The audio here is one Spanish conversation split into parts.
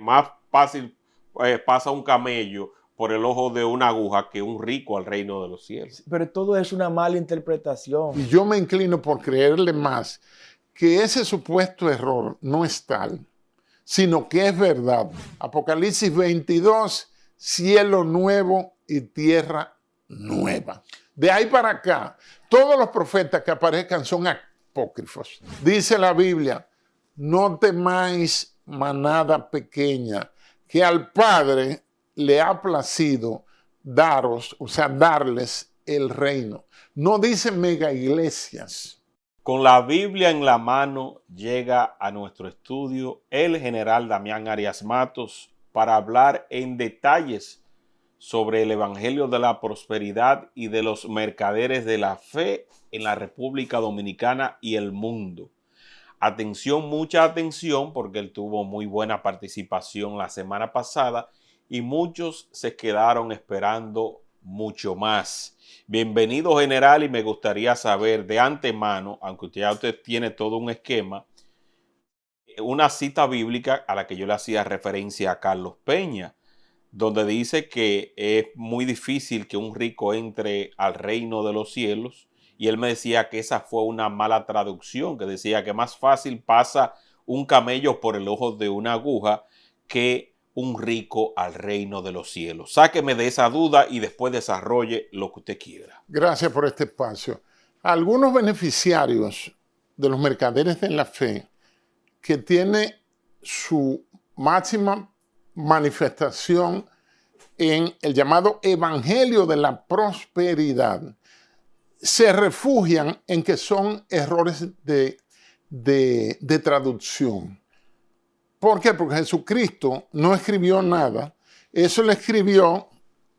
más fácil pasa un camello por el ojo de una aguja que un rico al reino de los cielos. Pero todo es una mala interpretación. Y yo me inclino por creerle más que ese supuesto error no es tal, sino que es verdad. Apocalipsis 22, cielo nuevo y tierra nueva. De ahí para acá, todos los profetas que aparezcan son apócrifos. Dice la Biblia, no temáis manada pequeña, que al Padre le ha placido daros, o sea, darles el reino. No dice mega iglesias. Con la Biblia en la mano llega a nuestro estudio el general Damián Arias Matos para hablar en detalles sobre el Evangelio de la Prosperidad y de los mercaderes de la fe en la República Dominicana y el mundo. Atención, mucha atención, porque él tuvo muy buena participación la semana pasada y muchos se quedaron esperando mucho más. Bienvenido, general, y me gustaría saber de antemano, aunque usted tiene todo un esquema, una cita bíblica a la que yo le hacía referencia a Carlos Peña, donde dice que es muy difícil que un rico entre al reino de los cielos, y él me decía que esa fue una mala traducción, que decía que más fácil pasa un camello por el ojo de una aguja que un rico al reino de los cielos. Sáqueme de esa duda y después desarrolle lo que usted quiera. Gracias por este espacio. Algunos beneficiarios de los mercaderes de la fe que tiene su máxima manifestación en el llamado Evangelio de la Prosperidad, se refugian en que son errores de traducción. ¿Por qué? Porque Jesucristo no escribió nada. Eso lo escribió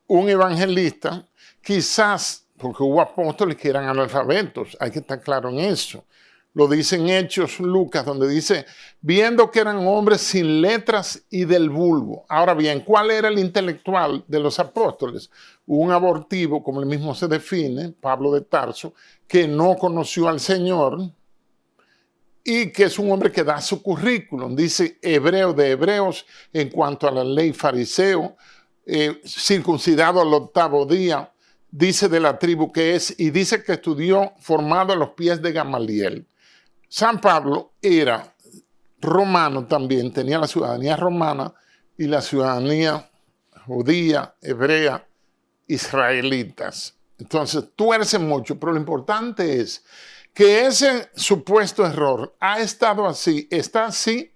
un evangelista, quizás porque hubo apóstoles que eran analfabetos. Hay que estar claro en eso. Lo dice en Hechos Lucas, donde dice, viendo que eran hombres sin letras y del vulgo. Ahora bien, ¿cuál era el intelectual de los apóstoles? Un abortivo, como él mismo se define, Pablo de Tarso, que no conoció al Señor y que es un hombre que da su currículum. Dice hebreo de hebreos en cuanto a la ley, fariseo, circuncidado al 8º día, dice de la tribu que es, y dice que estudió formado a los pies de Gamaliel. San Pablo era romano también, tenía la ciudadanía romana y la ciudadanía judía, hebrea, israelitas. Entonces, tuerce mucho, pero lo importante es que ese supuesto error ha estado así, está así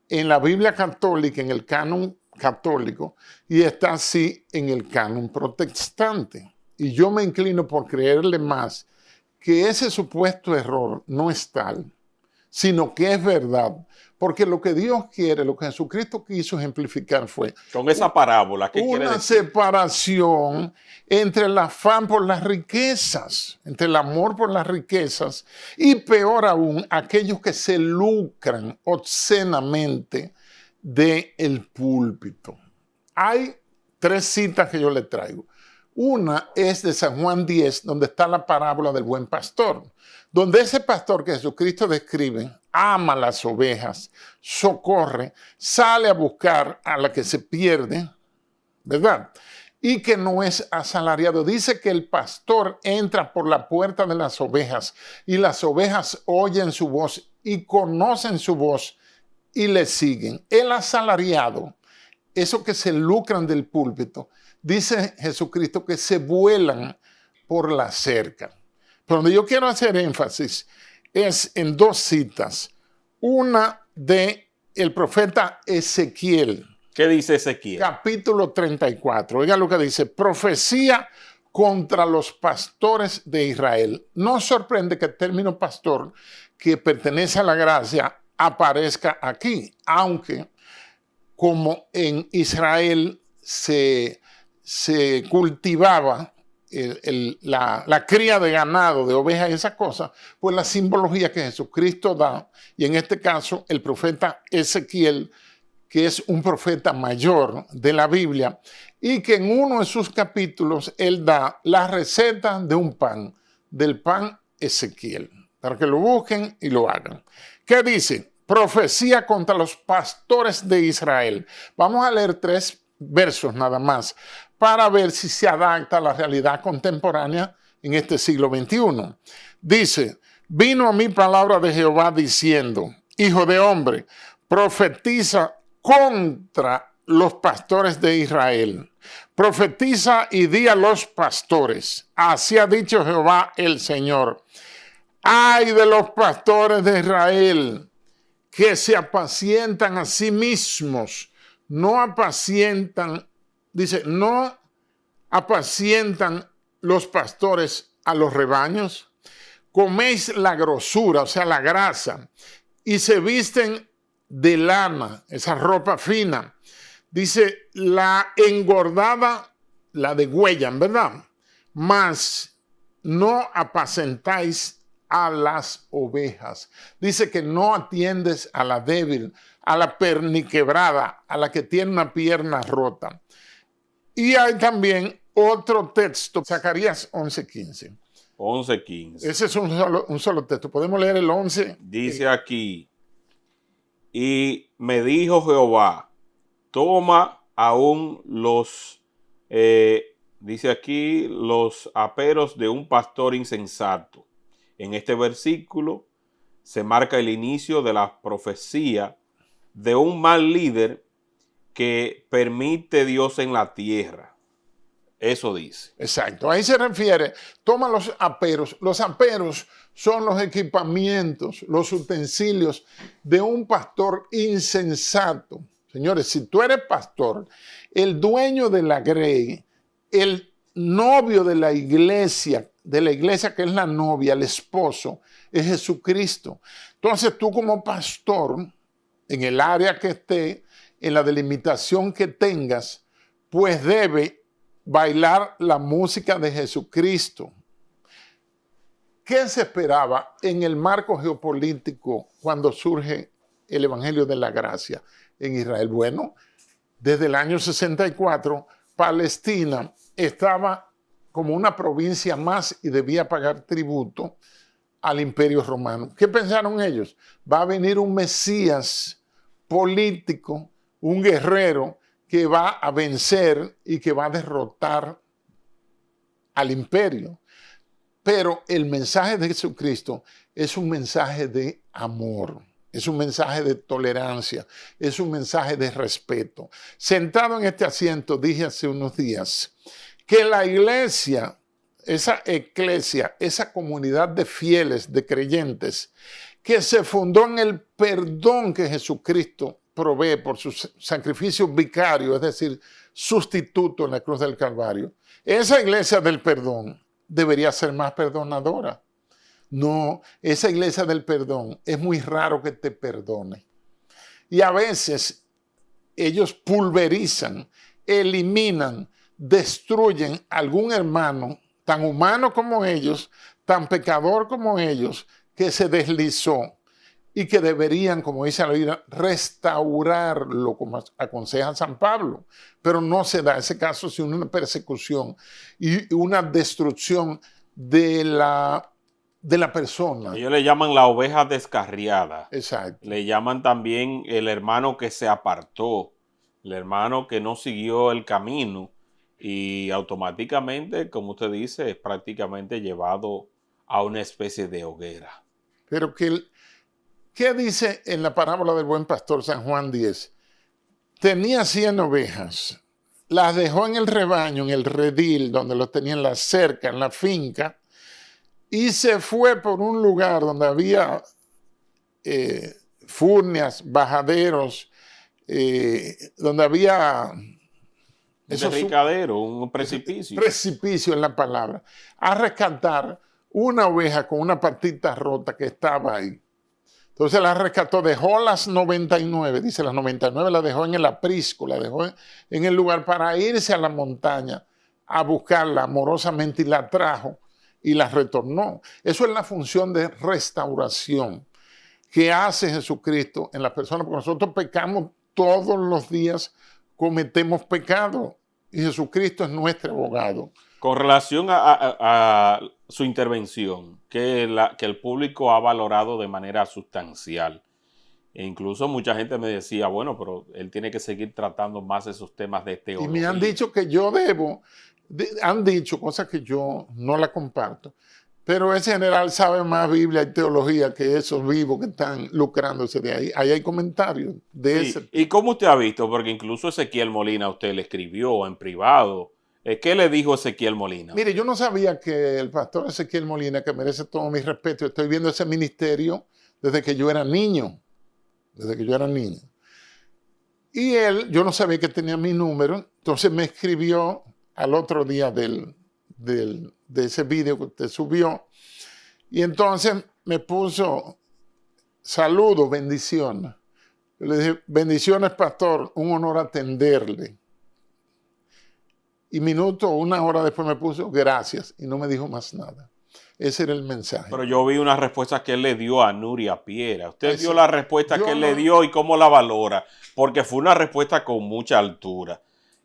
en la Biblia católica, en el canon católico, y está así en el canon protestante. Y yo me inclino por creerle más que ese supuesto error no es tal, sino que es verdad. Porque lo que Dios quiere, lo que Jesucristo quiso ejemplificar fue con esa parábola, ¿qué quiere una decir? Separación entre el afán por las riquezas, entre el amor por las riquezas y peor aún, aquellos que se lucran obscenamente del púlpito. Hay 3 citas que yo le traigo. Una es de San Juan 10, donde está la parábola del buen pastor, donde ese pastor que Jesucristo describe ama las ovejas, socorre, sale a buscar a la que se pierde, ¿verdad? Y que no es asalariado. Dice que el pastor entra por la puerta de las ovejas y las ovejas oyen su voz y conocen su voz y le siguen. El asalariado, esos que se lucran del púlpito, dice Jesucristo que se vuelan por la cerca. Pero donde yo quiero hacer énfasis es en 2 citas. Una de el profeta Ezequiel. ¿Qué dice Ezequiel? Capítulo 34. Oiga lo que dice. Profecía contra los pastores de Israel. No sorprende que el término pastor, que pertenece a la gracia, aparezca aquí. Aunque como en Israel se cultivaba la cría de ganado, de ovejas y esas cosas, pues la simbología que Jesucristo da, y en este caso el profeta Ezequiel, que es un profeta mayor de la Biblia, y que en uno de sus capítulos él da la receta de un pan, del pan Ezequiel, para que lo busquen y lo hagan. ¿Qué dice? profecía contra los pastores de Israel. Vamos a leer 3 versos nada más para ver si se adapta a la realidad contemporánea en este siglo XXI. Dice, vino a mí palabra de Jehová diciendo, hijo de hombre, profetiza contra los pastores de Israel. Profetiza y di a los pastores, así ha dicho Jehová el Señor. Ay de los pastores de Israel que se apacientan a sí mismos, no apacientan, dice, no apacientan los pastores a los rebaños. Coméis la grosura, o sea, la grasa, y se visten de lana, esa ropa fina. Dice, la engordada, la degüellan, ¿verdad? Mas no apacentáis a las ovejas. Dice que no atiendes a la débil, a la perniquebrada, a la que tiene una pierna rota. Y hay también otro texto, Zacarías 11:15. 11:15. Ese es un solo texto. Podemos leer el 11. Dice aquí, y me dijo Jehová, toma aún los, dice aquí, los aperos de un pastor insensato. En este versículo se marca el inicio de la profecía de un mal líder que permite Dios en la tierra. Eso dice. Exacto, ahí se refiere, toma los aperos. Los aperos son los equipamientos, los utensilios de un pastor insensato. Señores, si tú eres pastor, el dueño de la grey, el novio de la iglesia que es la novia, el esposo, es Jesucristo. Entonces tú como pastor, en el área que esté, en la delimitación que tengas, pues debe bailar la música de Jesucristo. ¿Qué se esperaba en el marco geopolítico cuando surge el Evangelio de la Gracia en Israel? Bueno, desde el año 64, Palestina estaba como una provincia más y debía pagar tributo al Imperio Romano. ¿Qué pensaron ellos? Va a venir un Mesías político, un guerrero que va a vencer y que va a derrotar al imperio. Pero el mensaje de Jesucristo es un mensaje de amor, es un mensaje de tolerancia, es un mensaje de respeto. Sentado en este asiento, dije hace unos días que la iglesia, esa eclesia, esa comunidad de fieles, de creyentes, que se fundó en el perdón que Jesucristo provee por su sacrificio vicario, es decir, sustituto en la cruz del Calvario. Esa iglesia del perdón debería ser más perdonadora. No, esa iglesia del perdón es muy raro que te perdone. Y a veces ellos pulverizan, eliminan, destruyen a algún hermano tan humano como ellos, tan pecador como ellos, que se deslizó y que deberían, como dice la Biblia, restaurarlo, como aconseja San Pablo. Pero no se da ese caso sino una persecución y una destrucción de la persona. Ellos le llaman la oveja descarriada. Exacto. Le llaman también el hermano que se apartó, el hermano que no siguió el camino y automáticamente, como usted dice, es prácticamente llevado a una especie de hoguera. Pero ¿qué dice en la parábola del buen pastor San Juan 10? Tenía 100 ovejas, las dejó en el rebaño, en el redil, donde los tenía en la cerca, en la finca, y se fue por un lugar donde había furnias, bajaderos, donde había... Un derricadero, un precipicio. Precipicio es la palabra. A rescatar una oveja con una patita rota que estaba ahí. Entonces la rescató, dejó las 99, dice las 99 la dejó en el aprisco, la dejó en el lugar para irse a la montaña a buscarla amorosamente y la trajo y la retornó. Eso es la función de restauración que hace Jesucristo en las personas, porque nosotros pecamos todos los días, cometemos pecado y Jesucristo es nuestro abogado. Con relación a su intervención, que el público ha valorado de manera sustancial, E incluso mucha gente me decía, bueno, pero él tiene que seguir tratando más esos temas de Y teología. me han dicho que yo debo, han dicho cosas que yo no la comparto, pero ese general sabe más Biblia y teología que esos vivos que están lucrándose de ahí. Ahí hay comentarios de Sí. ese. ¿Y cómo usted ha visto? Porque incluso Ezequiel Molina a usted le escribió en privado. ¿Qué le dijo Ezequiel Molina? Mire, yo no sabía que el pastor Ezequiel Molina, que merece todo mi respeto, estoy viendo ese ministerio desde que yo era niño. Desde que yo era niño. Y él, yo no sabía que tenía mi número, entonces me escribió al otro día de ese video que usted subió. Y entonces me puso, saludos, bendiciones. Yo le dije, bendiciones, pastor, un honor atenderle. Y una hora después me puso, gracias, y no me dijo más nada. Ese era el mensaje. Pero yo vi una respuesta que él le dio a Nuria Piera. ¿Usted Sí. vio la respuesta Yo que él no- le dio y cómo la valora? Porque fue una respuesta con mucha altura.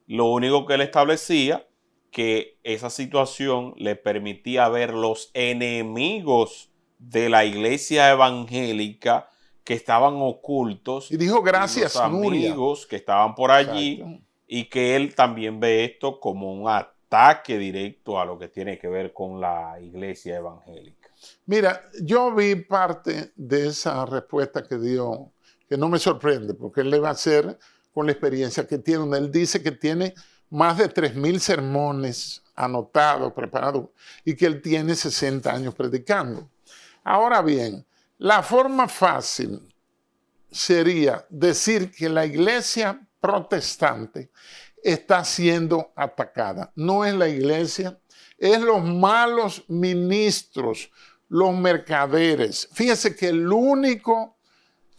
Lo único que él establecía que esa situación le permitía ver los enemigos de la iglesia evangélica que estaban ocultos. Y dijo, gracias, los Nuria. amigos que estaban por allí. Exacto. Y que él también ve esto como un ataque directo a lo que tiene que ver con la iglesia evangélica. Mira, yo vi parte de esa respuesta que dio, que no me sorprende, porque él le va a hacer con la experiencia que tiene. Él dice que tiene más de 3,000 sermones anotados, preparados, y que él tiene 60 años predicando. Ahora bien, la forma fácil sería decir que la iglesia protestante está siendo atacada. No es la iglesia, es los malos ministros, los mercaderes. Fíjese que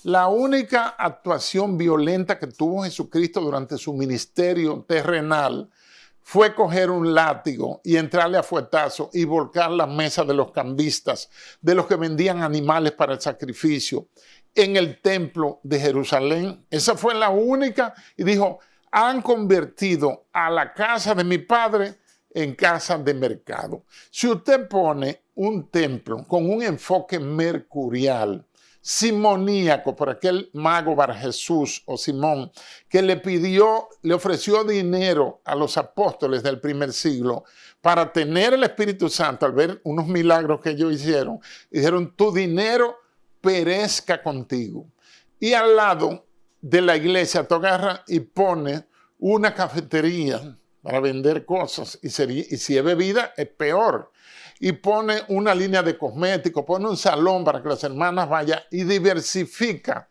la única actuación violenta que tuvo Jesucristo durante su ministerio terrenal fue coger un látigo y entrarle a fuetazo y volcar la mesa de los cambistas, de los que vendían animales para el sacrificio, en el templo de Jerusalén. Esa fue la única, y dijo, han convertido a la casa de mi padre en casa de mercado. Si usted pone un templo con un enfoque mercurial, simoníaco, por aquel mago Bar Jesús o Simón, que le ofreció dinero a los apóstoles del primer siglo para tener el Espíritu Santo, al ver unos milagros que ellos hicieron, dijeron, tu dinero perezca contigo. Y al lado de la iglesia, tú agarras y pones una cafetería para vender cosas, y si es bebida, es peor. Y pone una línea de cosméticos, pone un salón para que las hermanas vayan y diversifica.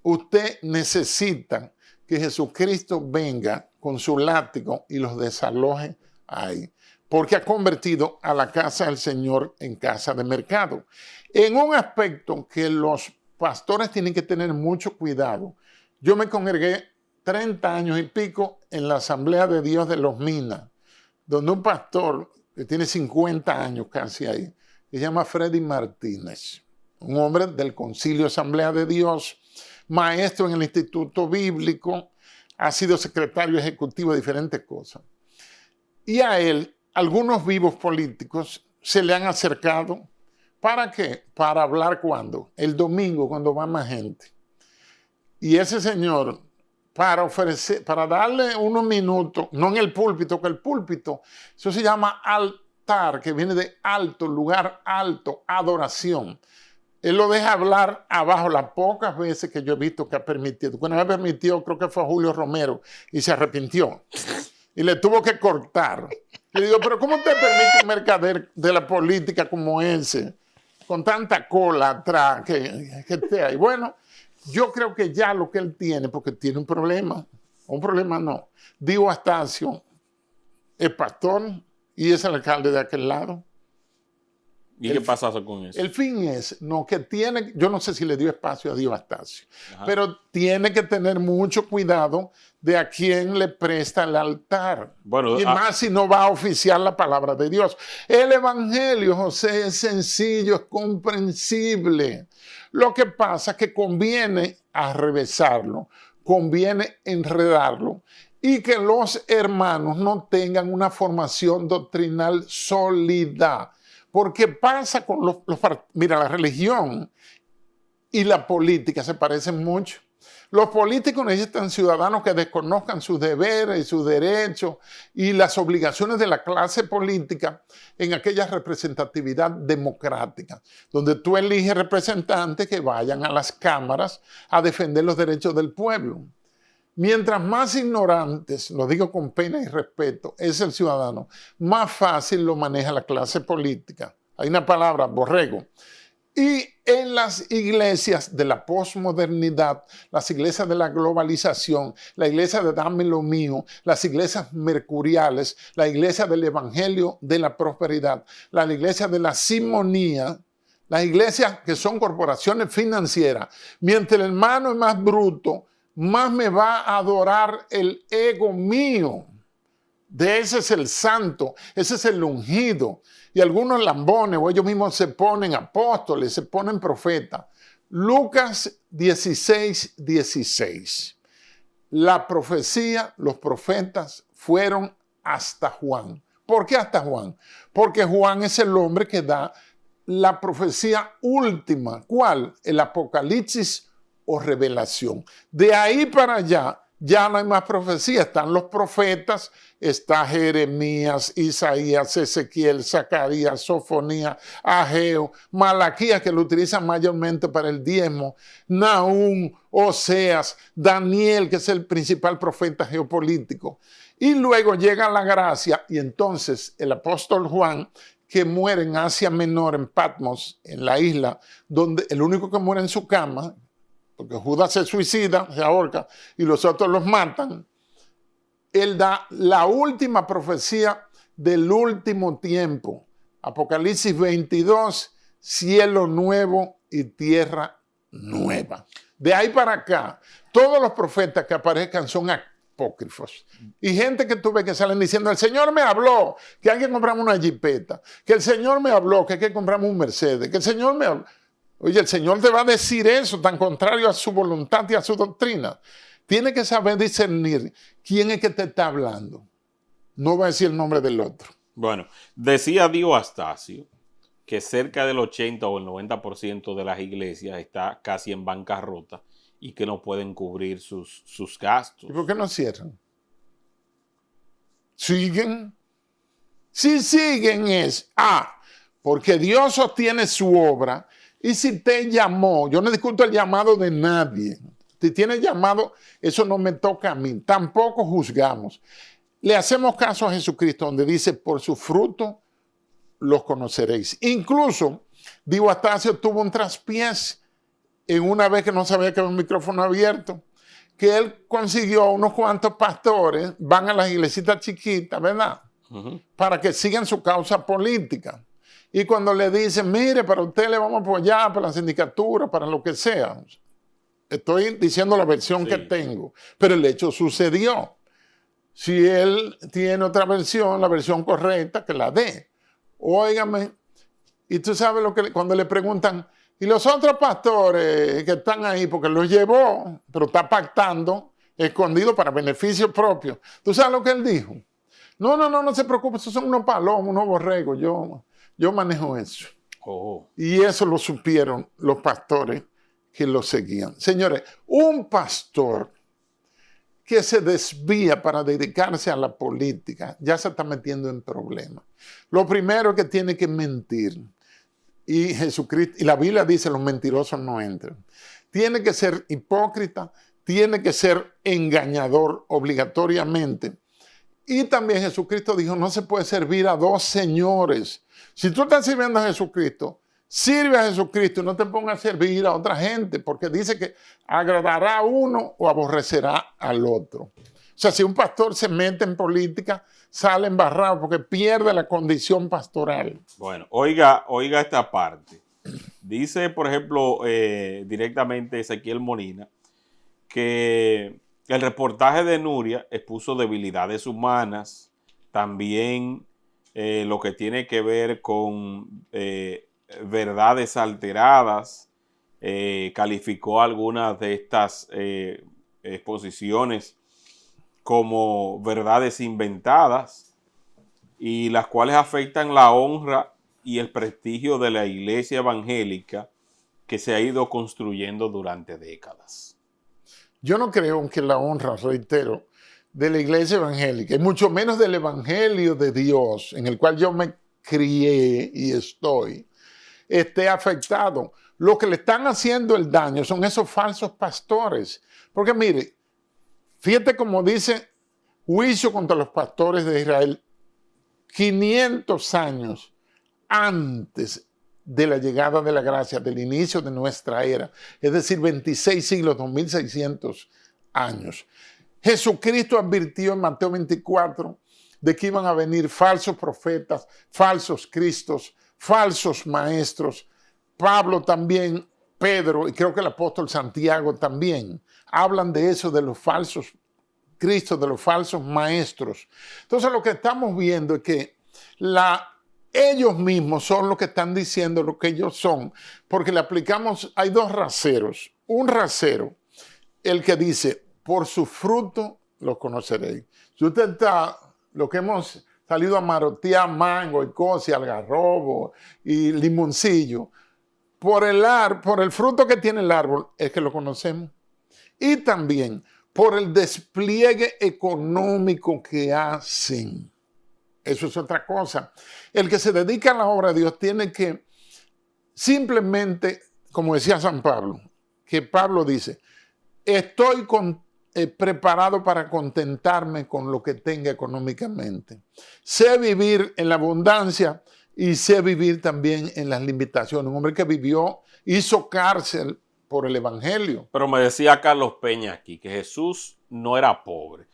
Usted necesita que Jesucristo venga con su látigo y los desaloje ahí, porque ha convertido a la casa del Señor en casa de mercado. En un aspecto que los pastores tienen que tener mucho cuidado. Yo me congregué 30 años y pico en la Asamblea de Dios de Los Minas, donde un pastor que tiene 50 años casi ahí, que se llama Freddy Martínez, un hombre del Concilio Asamblea de Dios, maestro en el Instituto Bíblico, ha sido secretario ejecutivo de diferentes cosas. Y a él, algunos vivos políticos se le han acercado. ¿Para qué? Para hablar ¿cuándo? El domingo, cuando va más gente. Y ese señor, para darle unos minutos, no en el púlpito, que el púlpito, eso se llama altar, que viene de alto, lugar alto, adoración. Él lo deja hablar abajo las pocas veces que yo he visto que ha permitido. Cuando me permitió, creo que fue a Julio Romero, y se arrepintió. Y le tuvo que cortar. Le digo, pero ¿cómo te permite un mercader de la política como ese, con tanta cola atrás que esté ahí? Bueno, yo creo que ya lo que él tiene, porque tiene un problema no. Dio Astacio es pastor y es el alcalde de aquel lado. ¿Y qué pasa con eso? El fin es, que tiene, yo no sé si le dio espacio a Dio Astacio, pero tiene que tener mucho cuidado de a quién le presta el altar. Bueno, y más si no va a oficiar la palabra de Dios. El evangelio, José, es sencillo, es comprensible. Lo que pasa es que conviene arrevesarlo, conviene enredarlo, y que los hermanos no tengan una formación doctrinal sólida. Porque pasa con mira, la religión y la política se parecen mucho. Los políticos necesitan ciudadanos que desconozcan sus deberes y sus derechos y las obligaciones de la clase política en aquella representatividad democrática, donde tú eliges representantes que vayan a las cámaras a defender los derechos del pueblo. Mientras más ignorantes, lo digo con pena y respeto, es el ciudadano, más fácil lo maneja la clase política. Hay una palabra, borrego. Y en las iglesias de la posmodernidad, las iglesias de la globalización, la iglesia de dame lo mío, las iglesias mercuriales, la iglesia del evangelio de la prosperidad, la iglesia de la simonía, las iglesias que son corporaciones financieras, mientras el hermano es más bruto, más me va a adorar el ego mío. De ese es el santo, ese es el ungido. Y algunos lambones o ellos mismos se ponen apóstoles, se ponen profetas. Lucas 16:16. La profecía, los profetas fueron hasta Juan. ¿Por qué hasta Juan? Porque Juan es el hombre que da la profecía última. ¿Cuál? El Apocalipsis o revelación. De ahí para allá ya no hay más profecía. Están los profetas, está Jeremías, Isaías, Ezequiel, Zacarías, Sofonías, Ageo, Malaquías, que lo utilizan mayormente para el diezmo, Nahum, Oseas, Daniel, que es el principal profeta geopolítico. Y luego llega la gracia y entonces el apóstol Juan, que muere en Asia Menor, en Patmos, en la isla, donde el único que muere en su cama, porque Judas se suicida, se ahorca, y los otros los matan. Él da la última profecía del último tiempo. Apocalipsis 22, cielo nuevo y tierra nueva. De ahí para acá, todos los profetas que aparezcan son apócrifos. Y gente que tú ves que salen diciendo, el Señor me habló que hay que comprar una jipeta, que el Señor me habló que hay que comprar un Mercedes, que el Señor me habló. Oye, el Señor te va a decir eso, tan contrario a su voluntad y a su doctrina. Tiene que saber discernir quién es que te está hablando. No va a decir el nombre del otro. Bueno, decía Dio Astacio que cerca del 80 o el 90% de las iglesias está casi en bancarrota y que no pueden cubrir sus gastos. ¿Y por qué no cierran? ¿Siguen? Si siguen es, porque Dios sostiene su obra. Y si te llamó, yo no discuto el llamado de nadie. Si tiene llamado, eso no me toca a mí. Tampoco juzgamos. Le hacemos caso a Jesucristo, donde dice, por su fruto los conoceréis. Incluso, Dio Astacio tuvo un traspiés en una vez que no sabía que había un micrófono abierto, que él consiguió unos cuantos pastores, van a las iglesitas chiquitas, ¿verdad? Para que sigan su causa política. Y cuando le dicen, mire, para usted le vamos a apoyar, para la sindicatura, para lo que sea. Estoy diciendo la versión que tengo, pero el hecho sucedió. Si él tiene otra versión, la versión correcta, que la dé. Óigame, y tú sabes lo que cuando le preguntan, y los otros pastores que están ahí, porque los llevó, pero está pactando, escondido para beneficio propio. ¿Tú sabes lo que él dijo? No se preocupe, esos son unos palomos, unos borregos, yo manejo eso. Y eso lo supieron los pastores que lo seguían. Señores, un pastor que se desvía para dedicarse a la política ya se está metiendo en problemas. Lo primero es que tiene que mentir. Y Jesucristo, y la Biblia dice, los mentirosos no entran. Tiene que ser hipócrita, tiene que ser engañador obligatoriamente. Y también Jesucristo dijo, no se puede servir a dos señores. Si tú estás sirviendo a Jesucristo, sirve a Jesucristo y no te pongas a servir a otra gente, porque dice que agradará a uno o aborrecerá al otro. O sea, si un pastor se mete en política, sale embarrado porque pierde la condición pastoral. Bueno, oiga esta parte. Dice, por ejemplo, directamente Ezequiel Molina, que el reportaje de Nuria expuso debilidades humanas, también lo que tiene que ver con verdades alteradas, calificó algunas de estas exposiciones como verdades inventadas y las cuales afectan la honra y el prestigio de la iglesia evangélica que se ha ido construyendo durante décadas. Yo no creo que la honra, reitero, de la iglesia evangélica, y mucho menos del evangelio de Dios, en el cual yo me crié y estoy, esté afectado. Lo que le están haciendo el daño son esos falsos pastores. Porque mire, fíjate como dice juicio contra los pastores de Israel 500 años antes de la llegada de la gracia, del inicio de nuestra era, es decir, 26 siglos, 2600 años. Jesucristo advirtió en Mateo 24 de que iban a venir falsos profetas, falsos cristos, falsos maestros. Pablo también, Pedro y creo que el apóstol Santiago también hablan de eso, de los falsos cristos, de los falsos maestros. Entonces lo que estamos viendo es que ellos mismos son los que están diciendo lo que ellos son, porque le aplicamos, hay dos raseros. Un rasero, el que dice, por su fruto los conoceréis. Si usted está, lo que hemos salido a marotear, mango y cosas, algarrobo y limoncillo, por el fruto que tiene el árbol es que lo conocemos. Y también por el despliegue económico que hacen. Eso es otra cosa. El que se dedica a la obra de Dios tiene que simplemente, como decía San Pablo, que Pablo dice, estoy preparado para contentarme con lo que tenga económicamente. Sé vivir en la abundancia y sé vivir también en las limitaciones. Un hombre que vivió, hizo cárcel por el evangelio. Pero me decía Carlos Peña aquí que Jesús no era pobre,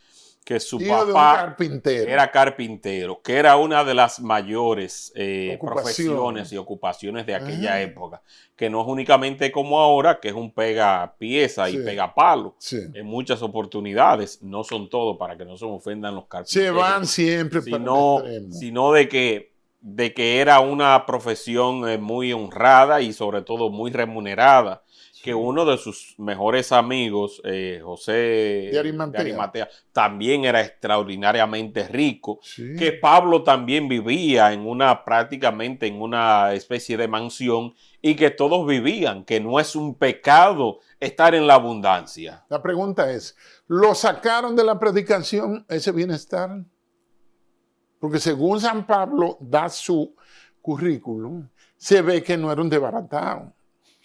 que su Hijo papá era carpintero, que era una de las mayores profesiones y ocupaciones de aquella época, que no es únicamente como ahora, que es un pega pieza y pega palo. Sí. En muchas oportunidades, no son todo para que no se ofendan los carpinteros. Se van siempre sino de que era una profesión muy honrada y sobre todo muy remunerada. Que uno de sus mejores amigos, José de Arimatea, también era extraordinariamente rico, que Pablo también vivía prácticamente en una especie de mansión y que todos vivían, que no es un pecado estar en la abundancia. La pregunta es, ¿lo sacaron de la predicación ese bienestar? Porque según San Pablo da su currículum, se ve que no era un desbaratado.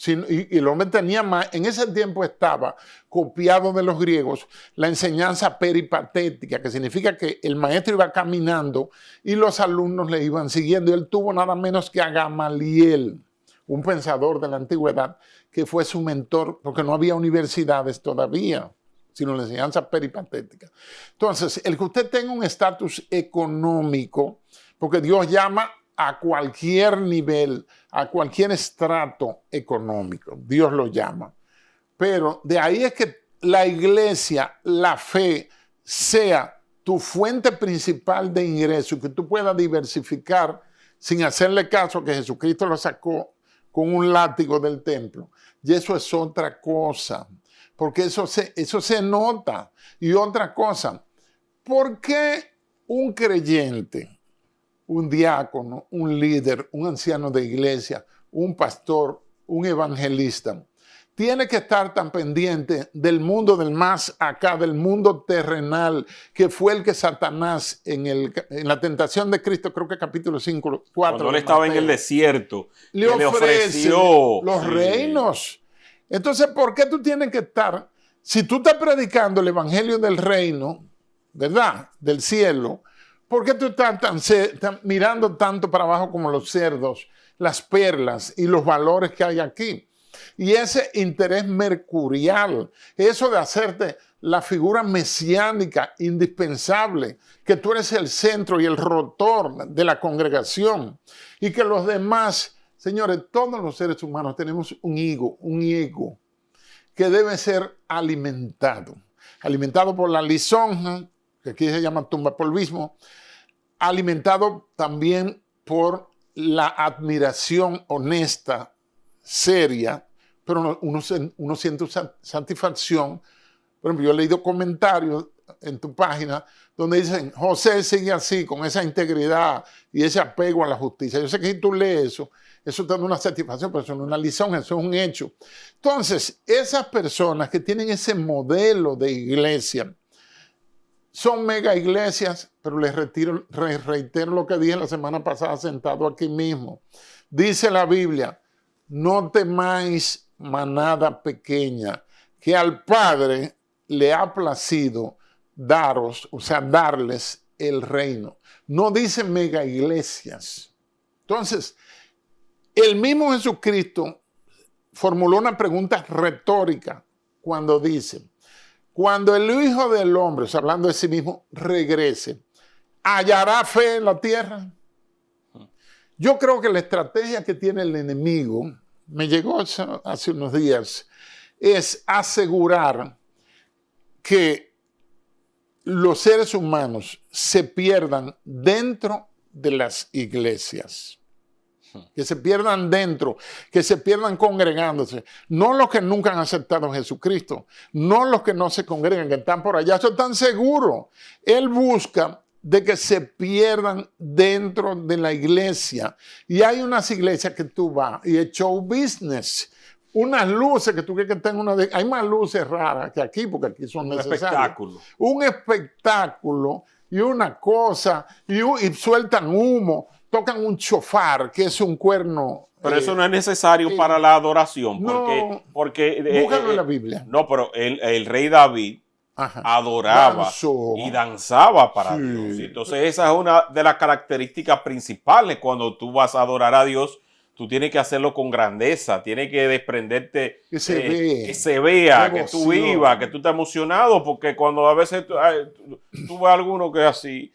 Y el hombre tenía más, en ese tiempo estaba copiado de los griegos la enseñanza peripatética, que significa que el maestro iba caminando y los alumnos le iban siguiendo. Y él tuvo nada menos que a Gamaliel, un pensador de la antigüedad, que fue su mentor, porque no había universidades todavía, sino la enseñanza peripatética. Entonces, el que usted tenga un estatus económico, porque Dios llama a cualquier nivel, a cualquier estrato económico, Dios lo llama. Pero de ahí es que la iglesia, la fe, sea tu fuente principal de ingreso, que tú puedas diversificar sin hacerle caso que Jesucristo lo sacó con un látigo del templo. Y eso es otra cosa, porque eso se nota. Y otra cosa, ¿por qué un creyente, un diácono, un líder, un anciano de iglesia, un pastor, un evangelista, tiene que estar tan pendiente del mundo del más acá, del mundo terrenal, que fue el que Satanás en la tentación de Cristo, creo que capítulo 5, 4. Cuando él estaba en el desierto, le ofreció los reinos. Entonces, ¿por qué tú tienes que estar, si tú estás predicando el evangelio del reino, ¿verdad?, del cielo, ¿por qué tú estás mirando tanto para abajo como los cerdos, las perlas y los valores que hay aquí? Y ese interés mercurial, eso de hacerte la figura mesiánica indispensable, que tú eres el centro y el rotor de la congregación y que los demás, señores, todos los seres humanos tenemos un ego que debe ser alimentado por la lisonja, que aquí se llama tumbapolvismo, alimentado también por la admiración honesta, seria, pero uno siente satisfacción. Por ejemplo, yo he leído comentarios en tu página donde dicen, José sigue así, con esa integridad y ese apego a la justicia. Yo sé que si tú lees eso te da una satisfacción, pero eso no es una lición, eso es un hecho. Entonces, esas personas que tienen ese modelo de iglesia, son mega iglesias, pero les reitero lo que dije la semana pasada sentado aquí mismo. Dice la Biblia, no temáis manada pequeña, que al Padre le ha placido daros, o sea, darles el reino. No dice mega iglesias. Entonces, el mismo Jesucristo formuló una pregunta retórica cuando dice, cuando el Hijo del Hombre, o sea, hablando de sí mismo, regrese, ¿hallará fe en la tierra? Yo creo que la estrategia que tiene el enemigo, me llegó hace unos días, es asegurar que los seres humanos se pierdan dentro de las iglesias. Que se pierdan dentro, que se pierdan congregándose. No los que nunca han aceptado a Jesucristo, no los que no se congregan, que están por allá, eso están seguros. Él busca de que se pierdan dentro de la iglesia. Y hay unas iglesias que tú vas y es show business. Unas luces que tú crees que tengan hay más luces raras que aquí, porque aquí son necesarias. Espectáculo. Un espectáculo y una cosa, y sueltan humo. Tocan un chofar, que es un cuerno. Pero eso no es necesario para la adoración. Porque búscalo en la Biblia. No, pero el rey David adoraba y danzaba para Dios. Entonces esa es una de las características principales. Cuando tú vas a adorar a Dios, tú tienes que hacerlo con grandeza. Tienes que desprenderte, que se vea, que tú vivas, que tú estás emocionado. Porque cuando a veces tú ves a alguno que es así...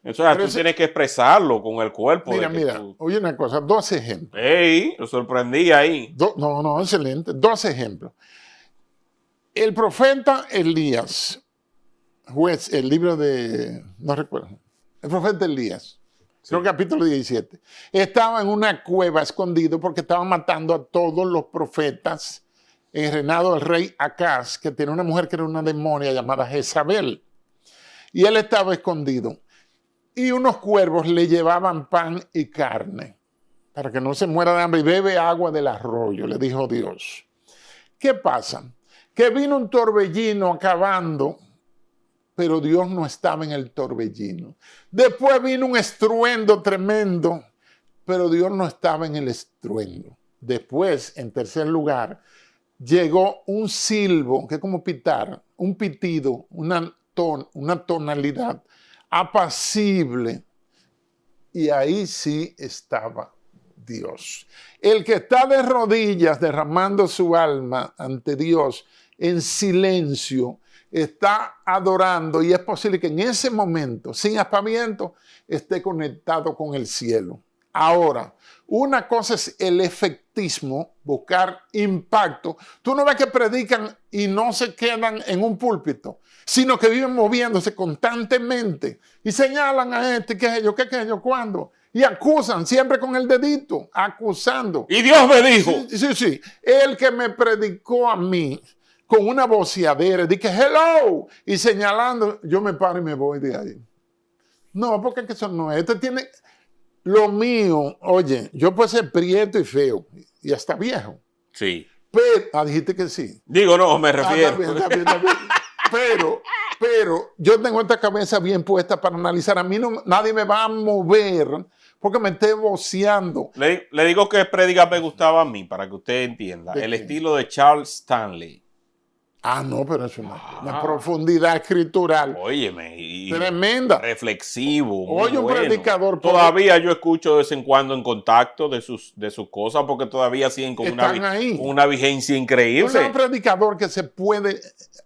Entonces tú tienes que expresarlo con el cuerpo. Mira, oye una cosa, 2 ejemplos. ¡Ey! Lo sorprendí ahí. No, excelente. 2 ejemplos. El profeta Elías, el libro de, no recuerdo, el profeta Elías, creo capítulo 17, estaba en una cueva escondido porque estaban matando a todos los profetas en el reinado del rey Acaz, que tenía una mujer que era una demonia llamada Jezabel. Y él estaba escondido. Y unos cuervos le llevaban pan y carne para que no se muera de hambre y bebe agua del arroyo, le dijo Dios. ¿Qué pasa? Que vino un torbellino acabando, pero Dios no estaba en el torbellino. Después vino un estruendo tremendo, pero Dios no estaba en el estruendo. Después, en tercer lugar, llegó un silbo, que es como pitar, un pitido, una tonalidad apacible, y ahí sí estaba Dios. El que está de rodillas derramando su alma ante Dios en silencio, está adorando, y es posible que en ese momento, sin aspaviento, esté conectado con el cielo. Ahora, una cosa es el efectismo, buscar impacto. Tú no ves que predican y no se quedan en un púlpito, sino que viven moviéndose constantemente y señalan a este, qué es yo, cuándo. Y acusan, siempre con el dedito, acusando. Y Dios me dijo. Sí. El que me predicó a mí con una voceadera, dije hello, y señalando, yo me paro y me voy de ahí. No, porque eso no es. Este tiene... Lo mío, oye, yo puedo ser prieto y feo, y hasta viejo. Sí. Pero, dijiste que sí. Digo, no, me refiero. Está bien. Pero yo tengo esta cabeza bien puesta para analizar. A mí nadie me va a mover porque me esté voceando. Le digo que prédica me gustaba a mí, para que usted entienda. El estilo de Charles Stanley. No, pero es una profundidad escritural. Óyeme. Tremenda. Reflexivo. Oye, un predicador. Todavía yo escucho de vez en cuando en Contacto de sus cosas, porque todavía siguen con una vigencia increíble. Un predicador que se puede...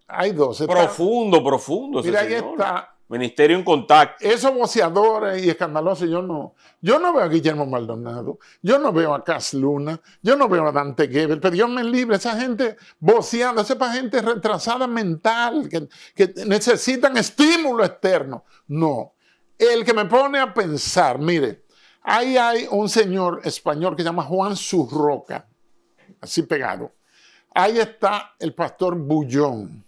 Hay 2. Profundo. Mira, ahí está. Ministerio en Contacto. Esos voceadores y escandalosos, yo no veo a Guillermo Maldonado, yo no veo a Cas Luna, yo no veo a Dante Gebel, pero Dios me libre, esa gente voceando, esa es para gente retrasada mental, que necesitan estímulo externo. No, el que me pone a pensar, mire, ahí hay un señor español que se llama Juan Surroca, así pegado. Ahí está el pastor Bullón.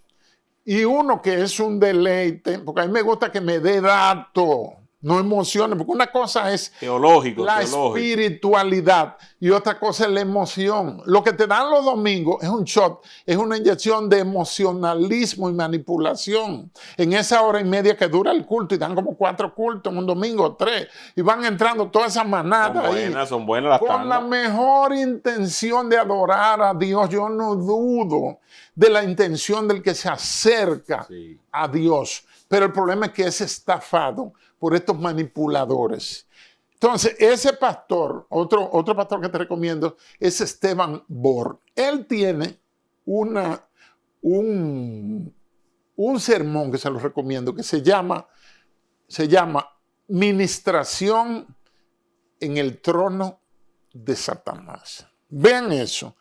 y uno que es un deleite, porque a mí me gusta que me dé datos, no emociones, porque una cosa es teológico. espiritualidad y otra cosa es la emoción. Lo que te dan los domingos es un shot, es una inyección de emocionalismo y manipulación. En esa hora y media que dura el culto, y dan como 4 cultos en un domingo, 3, y van entrando todas esas manadas son buenas las con la mejor intención de adorar a Dios. Yo no dudo de la intención del que se acerca a Dios, pero el problema es que es estafado por estos manipuladores. Entonces, ese pastor, otro pastor que te recomiendo, es Esteban Borg. Él tiene un sermón que se los recomiendo, que se llama Ministración en el trono de Satanás. Vean eso,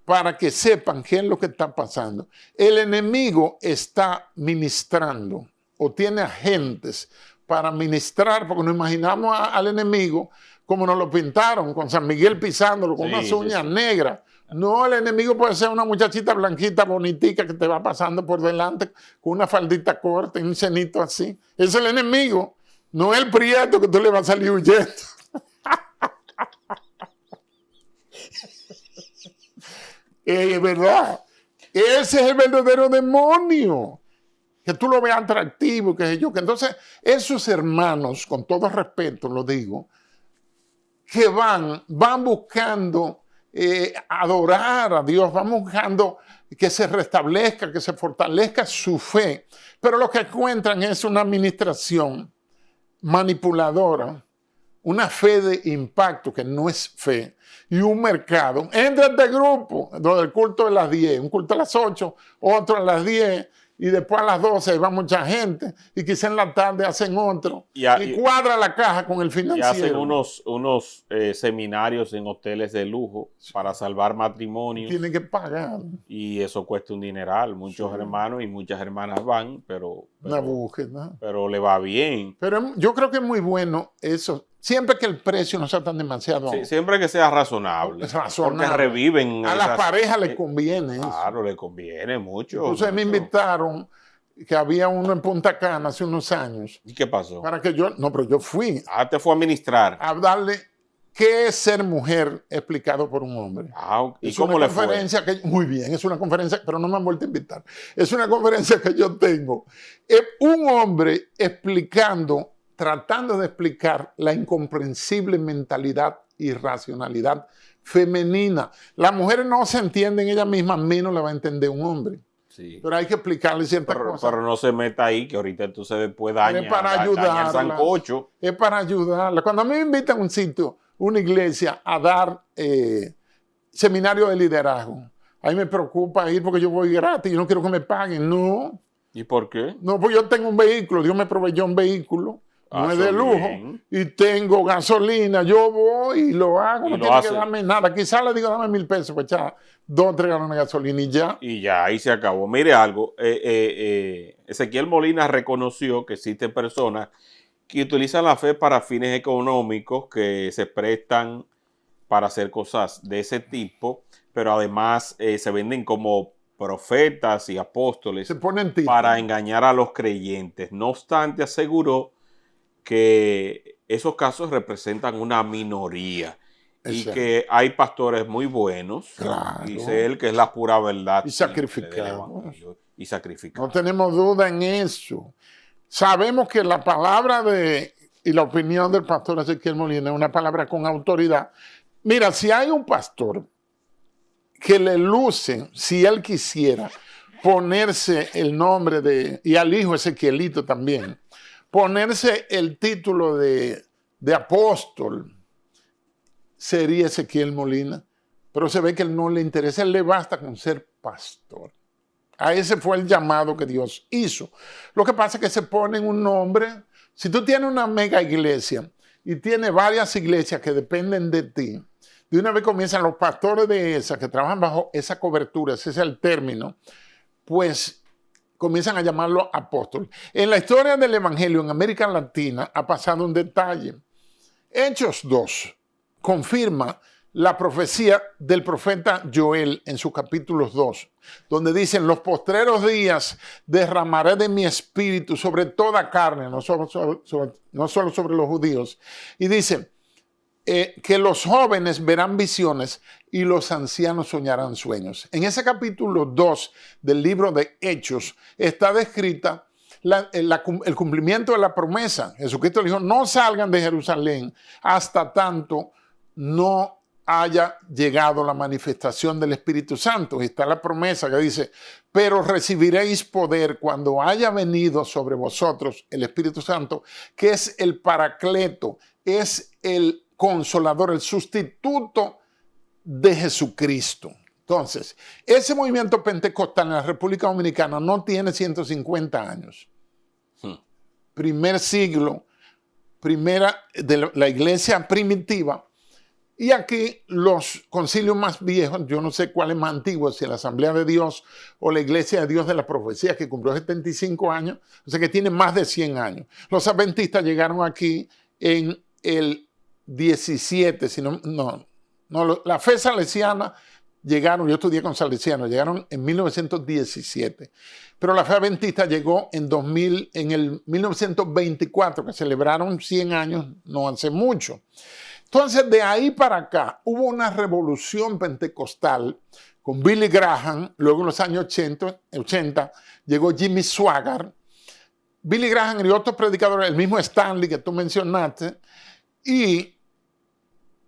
para que sepan qué es lo que está pasando. El enemigo está ministrando o tiene agentes para ministrar, porque nos imaginamos al enemigo como nos lo pintaron, con San Miguel pisándolo, con unas uñas negras. No, el enemigo puede ser una muchachita blanquita, bonitica, que te va pasando por delante con una faldita corta y un cenito así. Es el enemigo, no el prieto que tú le vas a salir huyendo. Es verdad. Ese es el verdadero demonio. Que tú lo veas atractivo, que entonces esos hermanos, con todo respeto lo digo, que van buscando adorar a Dios, van buscando que se restablezca, que se fortalezca su fe, pero lo que encuentran es una administración manipuladora, una fe de impacto que no es fe, y un mercado. Entra este grupo, donde el culto es a las 10, un culto a las 8, otro a las 10, y después a las 12 va mucha gente, y quizá en la tarde hacen otro, y cuadra la caja con el financiero. Y hacen unos seminarios en hoteles de lujo para salvar matrimonios. Tienen que pagar. Y eso cuesta un dineral. Muchos hermanos y muchas hermanas van, pero una búsqueda. Pero le va bien. Pero yo creo que es muy bueno eso. Siempre que el precio no sea tan demasiado. Sí, siempre que sea razonable. Porque reviven. A las parejas les conviene. Claro, les conviene mucho. Entonces me invitaron, que había uno en Punta Cana hace unos años. ¿Y qué pasó? Pero yo fui. Te fue a ministrar. A darle qué es ser mujer explicado por un hombre. ¿Y cómo le fue? Muy bien, es una conferencia, pero no me han vuelto a invitar. Es una conferencia que yo tengo. Es un hombre tratando de explicar la incomprensible mentalidad y racionalidad femenina. Las mujeres no se entienden ellas mismas, menos la va a entender un hombre. Sí. Pero hay que explicarle ciertas cosas. Pero no se meta ahí, que ahorita entonces después daña. Es para ayudarla. Sancocho. Es para ayudarla. Cuando a mí me invitan a un sitio, una iglesia, a dar seminario de liderazgo, ahí me preocupa ir porque yo voy gratis, yo no quiero que me paguen. No. ¿Y por qué? No, pues yo tengo un vehículo, Dios me proveyó un vehículo. No es de lujo, y tengo gasolina, yo voy y lo hago, no tiene que darme nada. Quizás le digo, dame 1,000 pesos, pues ya 2 o 3 galones de gasolina y ya. Y ya, ahí se acabó. Mire algo, Ezequiel Molina reconoció que existen personas que utilizan la fe para fines económicos, que se prestan para hacer cosas de ese tipo, pero además se venden como profetas y apóstoles para engañar a los creyentes. No obstante, aseguró que esos casos representan una minoría y que hay pastores muy buenos, dice él, que es la pura verdad. Y sacrificados. Y sacrificados. No tenemos duda en eso. Sabemos que la palabra y la opinión del pastor Ezequiel Molina es una palabra con autoridad. Mira, si hay un pastor que le luce, si él quisiera ponerse el nombre y al hijo Ezequielito también, ponerse el título de apóstol, sería Ezequiel Molina. Pero se ve que él no le interesa, él le basta con ser pastor. A ese fue el llamado que Dios hizo. Lo que pasa es que se ponen un nombre. Si tú tienes una mega iglesia y tienes varias iglesias que dependen de ti, de una vez comienzan los pastores de esas que trabajan bajo esa cobertura, ese es el término, pues comienzan a llamarlo apóstol. En la historia del Evangelio en América Latina ha pasado un detalle. Hechos 2 confirma la profecía del profeta Joel en sus capítulos 2, donde dicen, los postreros días derramaré de mi espíritu sobre toda carne, no solo sobre los judíos. Y dice que los jóvenes verán visiones y los ancianos soñarán sueños. En ese capítulo 2 del libro de Hechos está descrita el cumplimiento de la promesa. Jesucristo dijo, no salgan de Jerusalén hasta tanto no haya llegado la manifestación del Espíritu Santo. Y está la promesa que dice, pero recibiréis poder cuando haya venido sobre vosotros el Espíritu Santo, que es el Paracleto, es el Consolador, el sustituto de Jesucristo. Entonces, ese movimiento pentecostal en la República Dominicana no tiene 150 años. Primer siglo, primera de la iglesia primitiva. Y aquí los concilios más viejos, yo no sé cuál es más antiguo, si la Asamblea de Dios o la Iglesia de Dios de la Profecía, que cumplió 75 años, o sea que tiene más de 100 años. Los adventistas llegaron aquí en el 17, la fe salesiana llegaron, yo estudié con salesianos, llegaron en 1917, pero la fe adventista llegó en el 1924, que celebraron 100 años, no hace mucho. Entonces, de ahí para acá, hubo una revolución pentecostal con Billy Graham, luego en los años 80 llegó Jimmy Swaggart, Billy Graham y otros predicadores, el mismo Stanley que tú mencionaste, y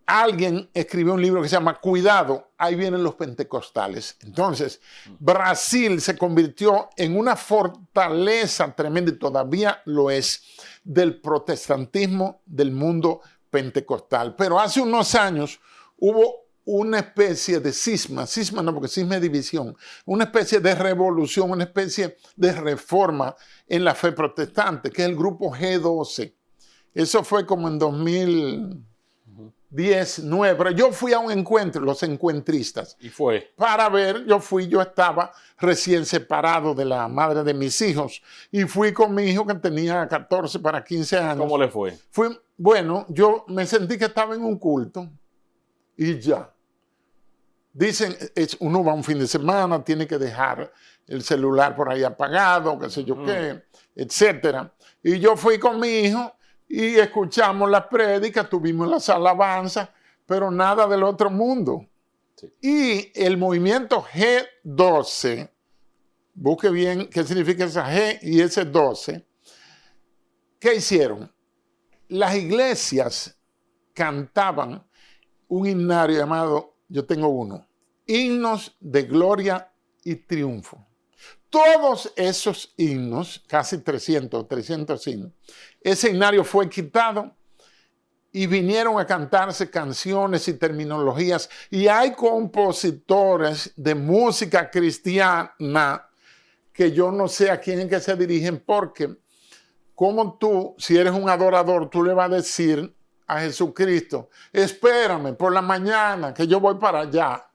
alguien escribió un libro que se llama Cuidado, ahí vienen los pentecostales. Entonces, Brasil se convirtió en una fortaleza tremenda, y todavía lo es, del protestantismo del mundo pentecostal. Pero hace unos años hubo una especie de cisma no, porque cisma es división, una especie de revolución, una especie de reforma en la fe protestante, que es el grupo G12. Eso fue como en 2010, 9, pero yo fui a un encuentro, los encuentristas. ¿Y fue? Para ver, yo estaba recién separado de la madre de mis hijos y fui con mi hijo que tenía 14 para 15 años. ¿Cómo le fue? Bueno, yo me sentí que estaba en un culto y ya. Dicen, uno va un fin de semana, tiene que dejar el celular por ahí apagado, qué sé yo qué, etcétera. Y yo fui con mi hijo y escuchamos las prédicas, tuvimos las alabanzas, pero nada del otro mundo. Sí. Y el movimiento G12, busque bien qué significa esa G y ese 12, ¿qué hicieron? Las iglesias cantaban un himnario llamado, yo tengo uno, Himnos de Gloria y Triunfo. Todos esos himnos, casi 300 himnos, ese himnario fue quitado y vinieron a cantarse canciones y terminologías. Y hay compositores de música cristiana que yo no sé a quién es que se dirigen, porque como tú, si eres un adorador, tú le vas a decir a Jesucristo, espérame por la mañana que yo voy para allá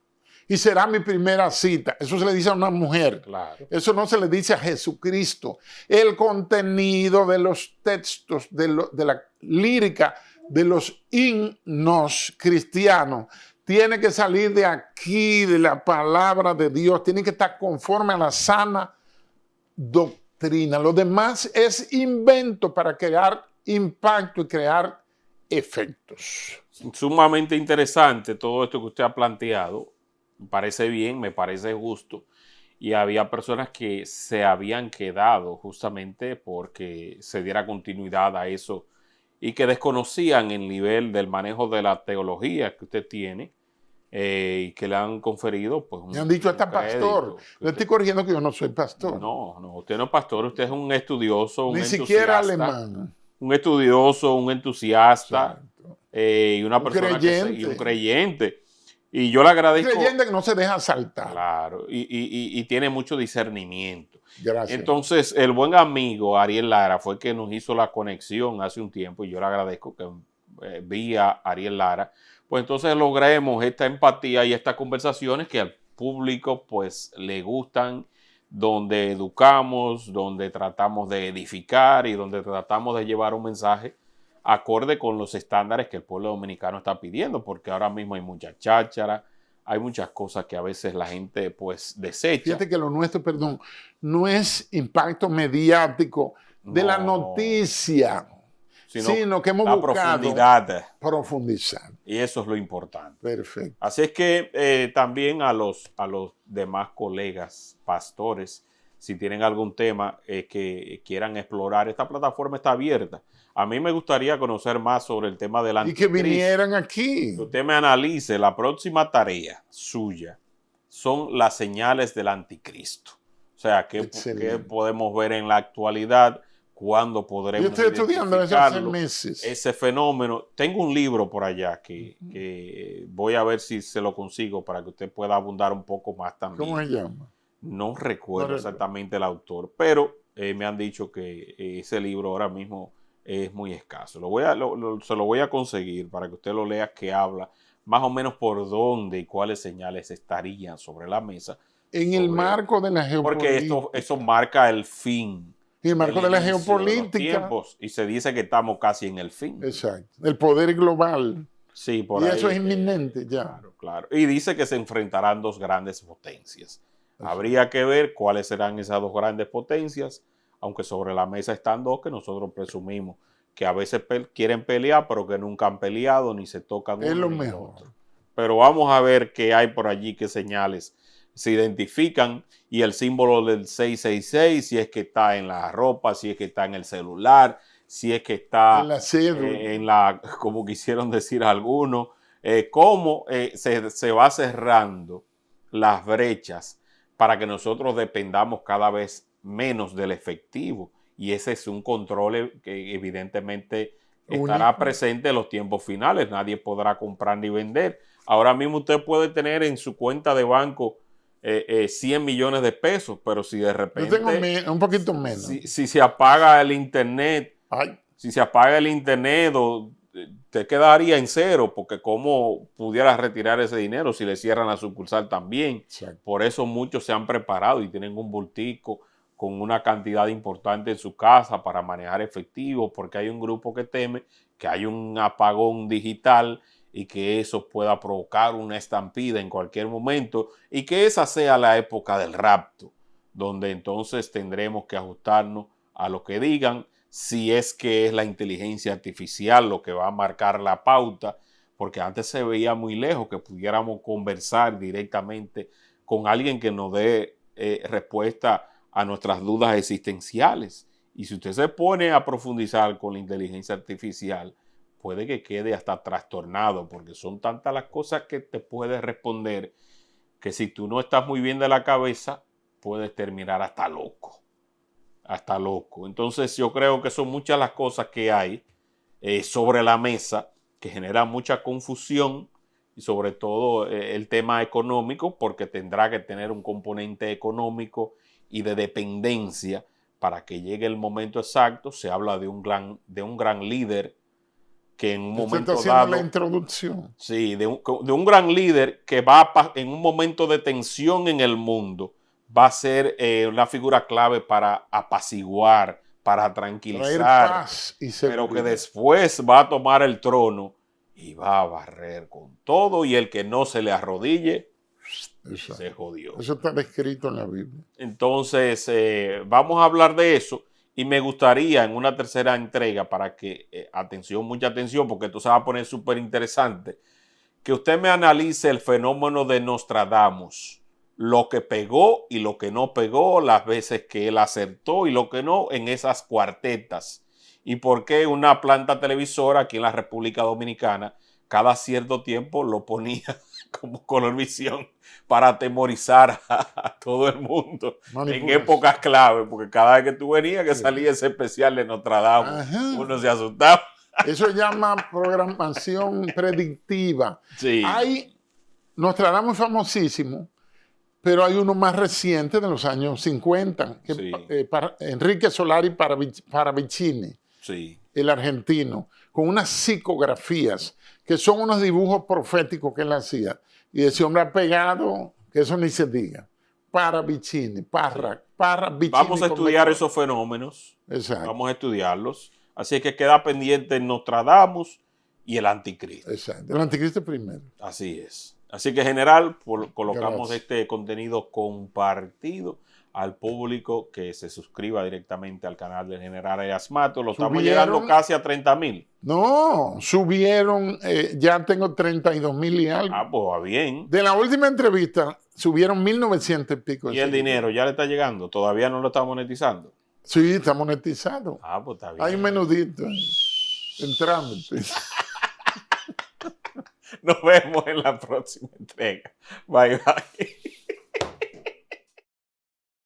y será mi primera cita. Eso se le dice a una mujer. Claro. Eso no se le dice a Jesucristo. El contenido de los textos, de la lírica, de los himnos cristianos, tiene que salir de aquí, de la palabra de Dios. Tiene que estar conforme a la sana doctrina. Lo demás es invento para crear impacto y crear efectos. Sumamente interesante todo esto que usted ha planteado. Me parece bien, me parece justo. Y había personas que se habían quedado justamente porque se diera continuidad a eso y que desconocían el nivel del manejo de la teología que usted tiene y que le han conferido. Pues, me han dicho hasta pastor. Le estoy corrigiendo que yo no soy pastor. No, usted no es pastor, usted es un estudioso, un entusiasta. Ni siquiera alemán. Un estudioso, un entusiasta y una persona y un creyente. Y yo le agradezco. Un creyente que no se deja saltar. Claro, y tiene mucho discernimiento. Gracias. Entonces, el buen amigo Ariel Lara fue el que nos hizo la conexión hace un tiempo, y yo le agradezco que vía Ariel Lara, pues entonces logremos esta empatía y estas conversaciones que al público pues le gustan, donde educamos, donde tratamos de edificar y donde tratamos de llevar un mensaje acorde con los estándares que el pueblo dominicano está pidiendo, porque ahora mismo hay mucha cháchara, hay muchas cosas que a veces la gente pues desecha. Fíjate que lo nuestro, perdón, no es impacto mediático de la noticia, sino que hemos buscado profundizar. Y eso es lo importante. Perfecto. Así es que también a los demás colegas pastores, si tienen algún tema que quieran explorar, esta plataforma está abierta. A mí me gustaría conocer más sobre el tema del anticristo. Y que vinieran aquí. Que usted me analice. La próxima tarea suya son las señales del anticristo. O sea, ¿qué podemos ver en la actualidad? ¿Cuándo podremos Yo estoy estudiando eso hace meses. Ese fenómeno. Tengo un libro por allá que voy a ver si se lo consigo para que usted pueda abundar un poco más también. ¿Cómo se llama? No recuerdo exactamente el autor, pero me han dicho que ese libro ahora mismo es muy escaso. Se lo voy a conseguir para que usted lo lea, que habla más o menos por dónde y cuáles señales estarían sobre la mesa. En el marco de la geopolítica. Porque eso marca el fin. En el marco de la geopolítica. Y se dice que estamos casi en el fin. Exacto. El poder global. Sí, por y ahí. Eso es inminente ya. Claro, claro. Y dice que se enfrentarán dos grandes potencias. Habría que ver cuáles serán esas dos grandes potencias, aunque sobre la mesa están dos que nosotros presumimos que a veces quieren pelear, pero que nunca han peleado ni se tocan uno lo ni mejor. otro. Pero vamos a ver qué hay por allí, qué señales se identifican, y el símbolo del 666, si es que está en la ropa, si es que está en el celular, si es que está en la como quisieron decir algunos, cómo se va cerrando las brechas para que nosotros dependamos cada vez menos del efectivo. Y ese es un control que evidentemente estará presente en los tiempos finales. Nadie podrá comprar ni vender. Ahora mismo usted puede tener en su cuenta de banco 100 millones de pesos, pero si de repente... Yo tengo un poquito menos. Si se apaga el internet, te quedaría en cero, porque cómo pudieras retirar ese dinero si le cierran la sucursal también. Exacto. Por eso muchos se han preparado y tienen un bultico con una cantidad importante en su casa para manejar efectivo, porque hay un grupo que teme que hay un apagón digital y que eso pueda provocar una estampida en cualquier momento, y que esa sea la época del rapto, donde entonces tendremos que ajustarnos a lo que digan, si es que es la inteligencia artificial lo que va a marcar la pauta, porque antes se veía muy lejos que pudiéramos conversar directamente con alguien que nos dé respuesta a nuestras dudas existenciales. Y si usted se pone a profundizar con la inteligencia artificial, puede que quede hasta trastornado, porque son tantas las cosas que te puede responder que si tú no estás muy bien de la cabeza, puedes terminar hasta loco. Hasta loco. Entonces yo creo que son muchas las cosas que hay sobre la mesa que generan mucha confusión, y sobre todo el tema económico, porque tendrá que tener un componente económico y de dependencia para que llegue el momento exacto. Se habla de un gran líder que en un momento dado... la introducción. Sí, de un gran líder que va en un momento de tensión en el mundo, va a ser una figura clave para apaciguar, para tranquilizar, paz y seguridad. Pero que después va a tomar el trono y va a barrer con todo, y el que no se le arrodille, se jodió. Eso está descrito en la Biblia. Entonces, vamos a hablar de eso, y me gustaría en una tercera entrega, para que, mucha atención, porque esto se va a poner súper interesante, que usted me analice el fenómeno de Nostradamus, lo que pegó y lo que no pegó, las veces que él acertó y lo que no en esas cuartetas, y por qué una planta televisora aquí en la República Dominicana cada cierto tiempo lo ponía como Colorvisión para atemorizar a todo el mundo en épocas clave, porque cada vez que tú venías que salía ese especial de Nostradamus, uno se asustaba. Eso se llama programación predictiva. Sí. Hay Nostradamus famosísimo, pero hay uno más reciente de los años 50, que Sí. Enrique Solari Paravicini, Sí. el argentino, con unas psicografías que son unos dibujos proféticos que él hacía. Y ese hombre ha pegado, que eso ni se diga. Paravicini. Vamos a estudiar esos fenómenos. Exacto. Vamos a estudiarlos. Así que queda pendiente Nostradamus y el Anticristo. Exacto. El anticristo primero. Así es. Así que, general, colocamos Gracias. este contenido compartido al público que se suscriba directamente al canal del general Arias Matos. Lo estamos llegando casi a 30,000. No, subieron, ya tengo 32,000 y algo. Ah, pues va bien. De la última entrevista subieron 1,900 y pico. ¿Y el dinero ya le está llegando? ¿Todavía no lo está monetizando? Sí, está monetizado. Ah, pues está bien. Hay un menudito en trámite. Nos vemos en la próxima entrega. Bye, bye.